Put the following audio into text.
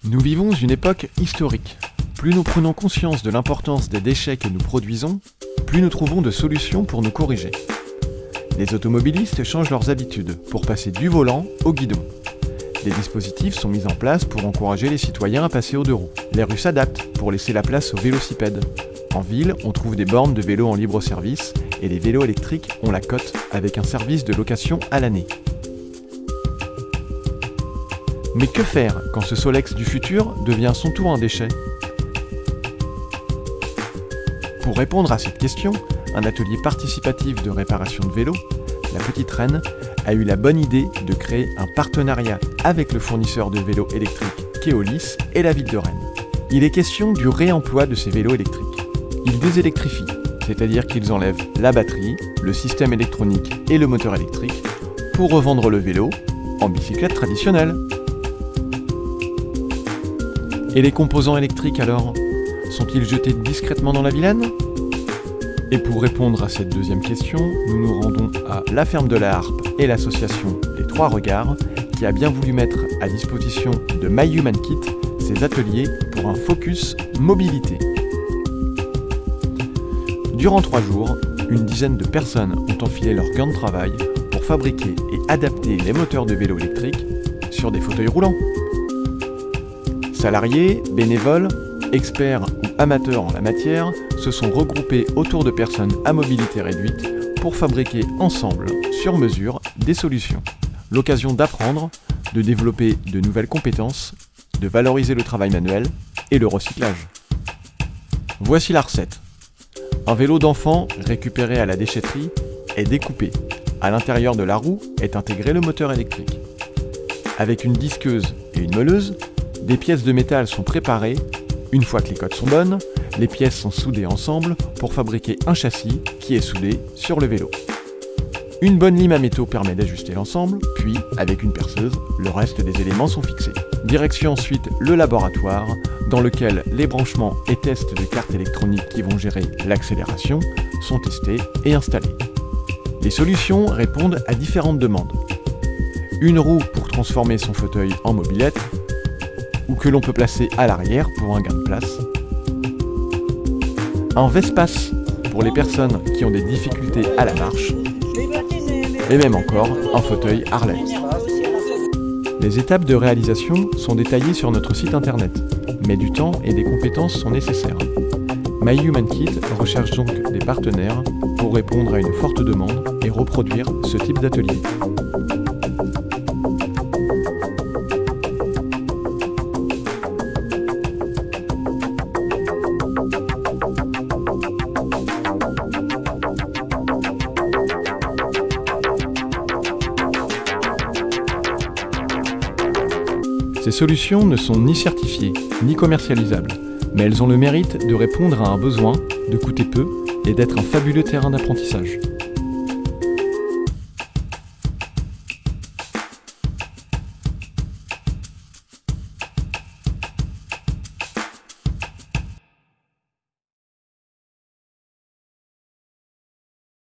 Nous vivons une époque historique. Plus nous prenons conscience de l'importance des déchets que nous produisons, plus nous trouvons de solutions pour nous corriger. Les automobilistes changent leurs habitudes pour passer du volant au guidon. Des dispositifs sont mis en place pour encourager les citoyens à passer aux deux roues. Les rues s'adaptent pour laisser la place aux vélocipèdes. En ville, on trouve des bornes de vélos en libre service et les vélos électriques ont la cote avec un service de location à l'année. Mais que faire quand ce Solex du futur devient à son tour un déchet ? Pour répondre à cette question, un atelier participatif de réparation de vélos, La Petite Reine, a eu la bonne idée de créer un partenariat avec le fournisseur de vélos électriques Keolis et la ville de Rennes. Il est question du réemploi de ces vélos électriques. Ils désélectrifient, c'est-à-dire qu'ils enlèvent la batterie, le système électronique et le moteur électrique pour revendre le vélo en bicyclette traditionnelle. Et les composants électriques alors ? Sont-ils jetés discrètement dans la Vilaine ? Et pour répondre à cette deuxième question, nous nous rendons à la Ferme de la Harpe et l'association Les Trois Regards, qui a bien voulu mettre à disposition de My Human Kit ses ateliers pour un focus mobilité. Durant 3 jours, une dizaine de personnes ont enfilé leur gants de travail pour fabriquer et adapter les moteurs de vélo électriques sur des fauteuils roulants. Salariés, bénévoles, experts ou amateurs en la matière se sont regroupés autour de personnes à mobilité réduite pour fabriquer ensemble, sur mesure, des solutions. L'occasion d'apprendre, de développer de nouvelles compétences, de valoriser le travail manuel et le recyclage. Voici la recette. Un vélo d'enfant récupéré à la déchetterie est découpé. À l'intérieur de la roue est intégré le moteur électrique. Avec une disqueuse et une meuleuse, des pièces de métal sont préparées. Une fois que les cotes sont bonnes, les pièces sont soudées ensemble pour fabriquer un châssis qui est soudé sur le vélo. Une bonne lime à métaux permet d'ajuster l'ensemble, puis, avec une perceuse, le reste des éléments sont fixés. Direction ensuite le laboratoire, dans lequel les branchements et tests de cartes électroniques qui vont gérer l'accélération sont testés et installés. Les solutions répondent à différentes demandes. Une roue pour transformer son fauteuil en mobilette, ou que l'on peut placer à l'arrière pour un gain de place. Un Vespace pour les personnes qui ont des difficultés à la marche. Et même encore un fauteuil Harley. Les étapes de réalisation sont détaillées sur notre site internet, mais du temps et des compétences sont nécessaires. My Human Kit recherche donc des partenaires pour répondre à une forte demande et reproduire ce type d'atelier. Ces solutions ne sont ni certifiées, ni commercialisables, mais elles ont le mérite de répondre à un besoin, de coûter peu et d'être un fabuleux terrain d'apprentissage.